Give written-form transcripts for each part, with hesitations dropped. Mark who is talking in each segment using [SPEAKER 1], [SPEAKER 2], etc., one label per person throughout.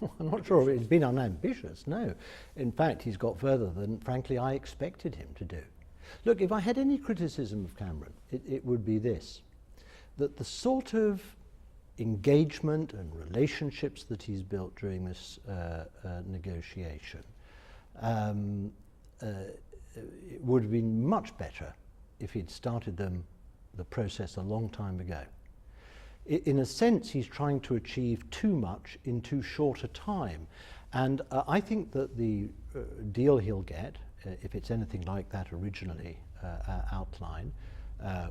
[SPEAKER 1] I'm not sure it's been unambitious, no. In fact, he's got further than, frankly, I expected him to do. Look, if I had any criticism of Cameron, it would be this, that the sort of engagement and relationships that he's built during this negotiation, it would have been much better if he'd started the process a long time ago. In a sense, he's trying to achieve too much in too short a time. And I think that the deal he'll get, if it's anything like that originally outlined,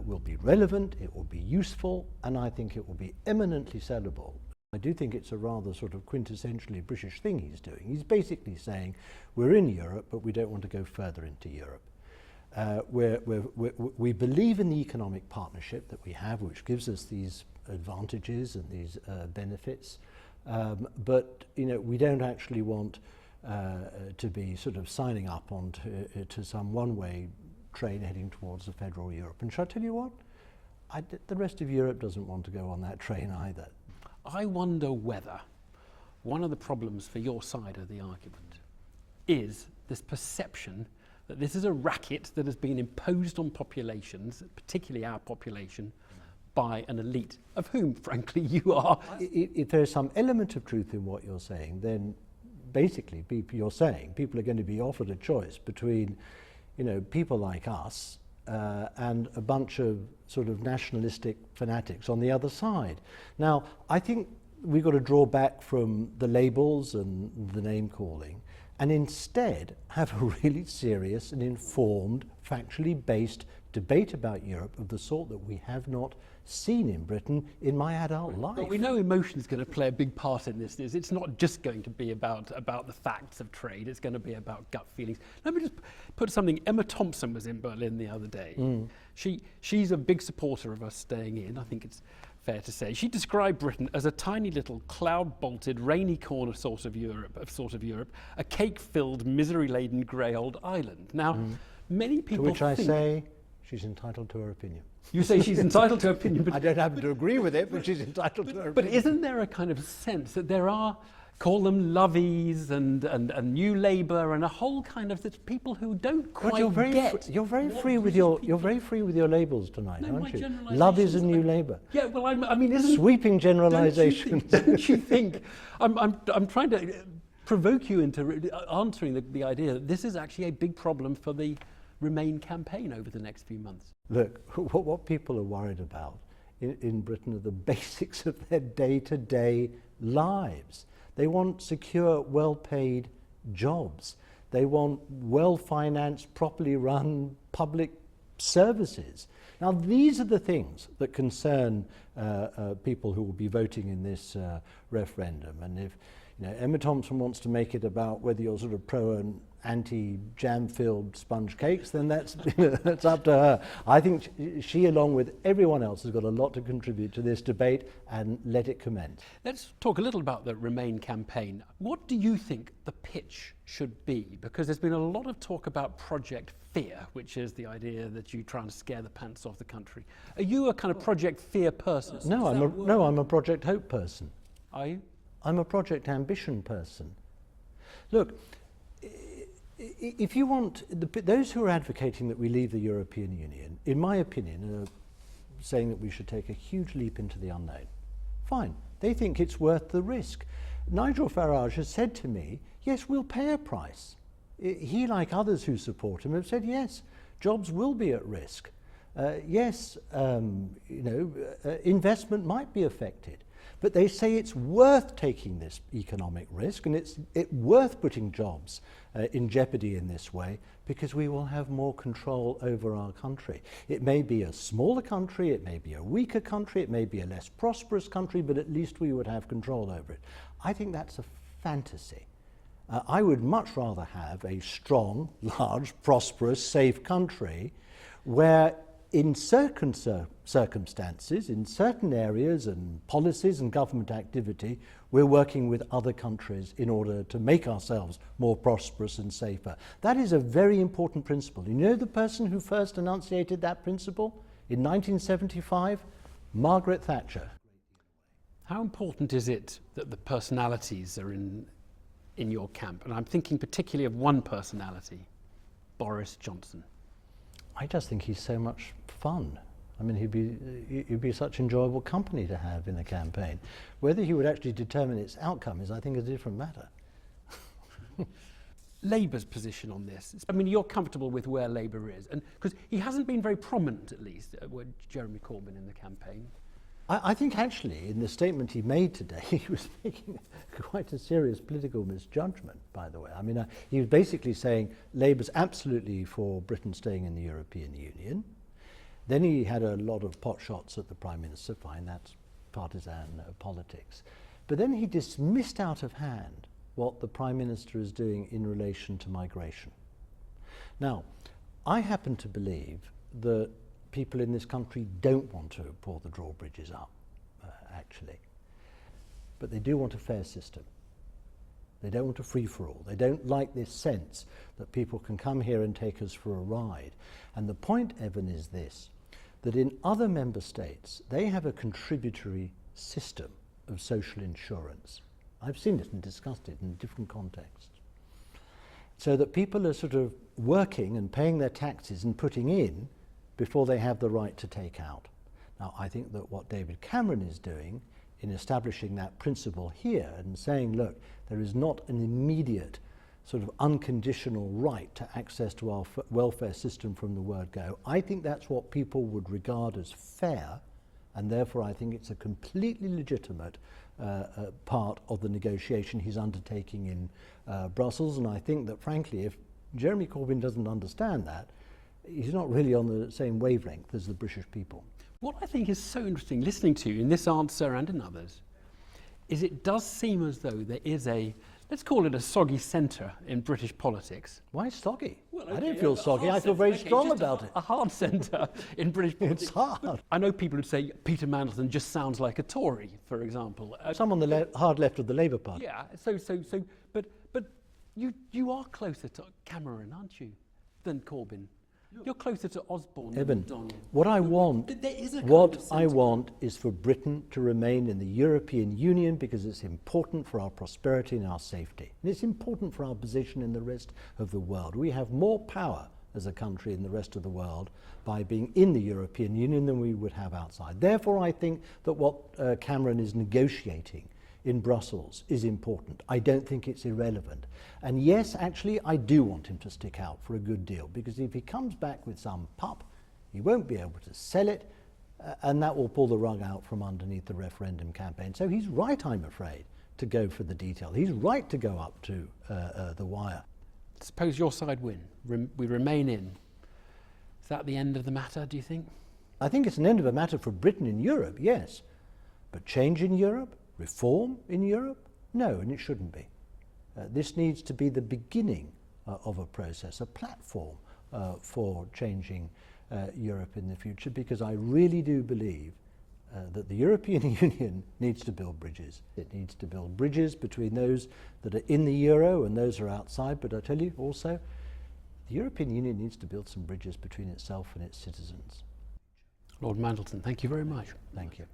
[SPEAKER 1] will be relevant, it will be useful, and I think it will be eminently sellable. I do think it's a rather sort of quintessentially British thing he's doing. He's basically saying, we're in Europe, but we don't want to go further into Europe. We believe in the economic partnership that we have, which gives us these advantages and these benefits, but we don't actually want to be sort of signing up on to some one-way train heading towards the federal Europe. And shall I tell you what? The rest of Europe doesn't want to go on that train either.
[SPEAKER 2] I wonder whether one of the problems for your side of the argument is this perception that this is a racket that has been imposed on populations, particularly our population, by an elite, of whom, frankly, you are.
[SPEAKER 1] If there is some element of truth in what you're saying, then basically you're saying people are going to be offered a choice between, people like us and a bunch of sort of nationalistic fanatics on the other side. Now, I think we've got to draw back from the labels and the name calling and instead have a really serious and informed, factually based debate about Europe of the sort that we have not seen in Britain in my adult life.
[SPEAKER 2] But we know emotion is going to play a big part in this. It's not just going to be about the facts of trade, it's going to be about gut feelings. Let me just put something. Emma Thompson was in Berlin the other day. She's a big supporter of us staying in, I think it's fair to say. She described Britain as a tiny little cloud-bolted, rainy corner sort of Europe, a cake-filled, misery-laden grey old island. Now, many people
[SPEAKER 1] to which I say, she's entitled to her opinion.
[SPEAKER 2] You say she's entitled to her opinion, but
[SPEAKER 1] I don't happen to agree with it, but she's entitled to her opinion.
[SPEAKER 2] But isn't there a kind of sense that there are, call them lovies and New Labour and a whole kind of people who don't quite get.
[SPEAKER 1] You're very free with your labels tonight, aren't you? Lovies and New Labour.
[SPEAKER 2] Yeah, well, I mean, isn't
[SPEAKER 1] sweeping generalisations.
[SPEAKER 2] Don't you think? I'm trying to provoke you into answering the idea that this is actually a big problem for the Remain campaign over the next few months.
[SPEAKER 1] Look, what people are worried about in Britain are the basics of their day-to-day lives. They want secure, well-paid jobs. They want well-financed, properly run public services. Now, these are the things that concern people who will be voting in this referendum. And if Emma Thompson wants to make it about whether you're sort of pro and anti-jam-filled sponge cakes, then that's that's up to her. I think she, along with everyone else, has got a lot to contribute to this debate, and let it commence.
[SPEAKER 2] Let's talk a little about the Remain campaign. What do you think the pitch should be? Because there's been a lot of talk about Project Fear, which is the idea that you try and scare the pants off the country. Are you a kind of Project Fear person?
[SPEAKER 1] No, I'm a Project Hope person.
[SPEAKER 2] Are you?
[SPEAKER 1] I'm a Project Ambition person. Look, if you want, those who are advocating that we leave the European Union, in my opinion, are saying that we should take a huge leap into the unknown. Fine, they think it's worth the risk. Nigel Farage has said to me, yes, we'll pay a price. He, like others who support him, have said, yes, jobs will be at risk. Yes, investment might be affected. But they say it's worth taking this economic risk, and it's worth putting jobs in jeopardy in this way, because we will have more control over our country. It may be a smaller country, it may be a weaker country, it may be a less prosperous country, but at least we would have control over it. I think that's a fantasy. I would much rather have a strong, large, prosperous, safe country where in certain circumstances, in certain areas and policies and government activity, we're working with other countries in order to make ourselves more prosperous and safer. That is a very important principle. You know the person who first enunciated that principle in 1975? Margaret Thatcher.
[SPEAKER 2] How important is it that the personalities are in your camp? And I'm thinking particularly of one personality, Boris Johnson.
[SPEAKER 1] I just think he's so much fun. I mean, he'd be such enjoyable company to have in a campaign. Whether he would actually determine its outcome is, I think, a different matter.
[SPEAKER 2] Labour's position on this. I mean, you're comfortable with where Labour is, and because he hasn't been very prominent, at least, with Jeremy Corbyn in the campaign.
[SPEAKER 1] I think actually, in the statement he made today, he was making quite a serious political misjudgment, by the way. I mean, he was basically saying Labour's absolutely for Britain staying in the European Union. Then he had a lot of pot shots at the Prime Minister, fine, that's partisan politics. But then he dismissed out of hand what the Prime Minister is doing in relation to migration. Now, I happen to believe that people in this country don't want to pull the drawbridges up, actually. But they do want a fair system. They don't want a free-for-all. They don't like this sense that people can come here and take us for a ride. And the point, Evan, is this, that in other member states, they have a contributory system of social insurance. I've seen it and discussed it in different contexts. So that people are sort of working and paying their taxes and putting in before they have the right to take out. Now, I think that what David Cameron is doing in establishing that principle here and saying, look, there is not an immediate sort of unconditional right to access to our welfare system from the word go, I think that's what people would regard as fair, and therefore I think it's a completely legitimate part of the negotiation he's undertaking in Brussels. And I think that, frankly, if Jeremy Corbyn doesn't understand that, he's not really on the same wavelength as the British people.
[SPEAKER 2] What I think is so interesting listening to you in this answer and in others is it does seem as though there is a, let's call it a soggy centre in British politics.
[SPEAKER 1] Why soggy?
[SPEAKER 2] Well,
[SPEAKER 1] I don't feel soggy, I feel very strong about it.
[SPEAKER 2] A hard centre in British politics.
[SPEAKER 1] It's hard.
[SPEAKER 2] I know people who say Peter Mandelson just sounds like a Tory, for example.
[SPEAKER 1] Some on the hard left of the Labour Party.
[SPEAKER 2] Yeah, but you are closer to Cameron, aren't you, than Corbyn? You're closer to Osborne
[SPEAKER 1] Evan,
[SPEAKER 2] than Donald.
[SPEAKER 1] what I want is for Britain to remain in the European Union because it's important for our prosperity and our safety. And it's important for our position in the rest of the world. We have more power as a country in the rest of the world by being in the European Union than we would have outside. Therefore, I think that what Cameron is negotiating in Brussels is important. I don't think it's irrelevant. And yes, actually, I do want him to stick out for a good deal, because if he comes back with some pup, he won't be able to sell it, and that will pull the rug out from underneath the referendum campaign. So he's right, I'm afraid, to go for the detail. He's right to go up to the wire.
[SPEAKER 2] Suppose your side win, we remain in. Is that the end of the matter, do you think?
[SPEAKER 1] I think it's an end of a matter for Britain in Europe, yes. But change in Europe? Reform in Europe? No, and it shouldn't be. This needs to be the beginning of a process, a platform for changing Europe in the future, because I really do believe that the European Union needs to build bridges. It needs to build bridges between those that are in the euro and those who are outside, but I tell you also, the European Union needs to build some bridges between itself and its citizens.
[SPEAKER 2] Lord Mandelson, thank you very much.
[SPEAKER 1] Thank you.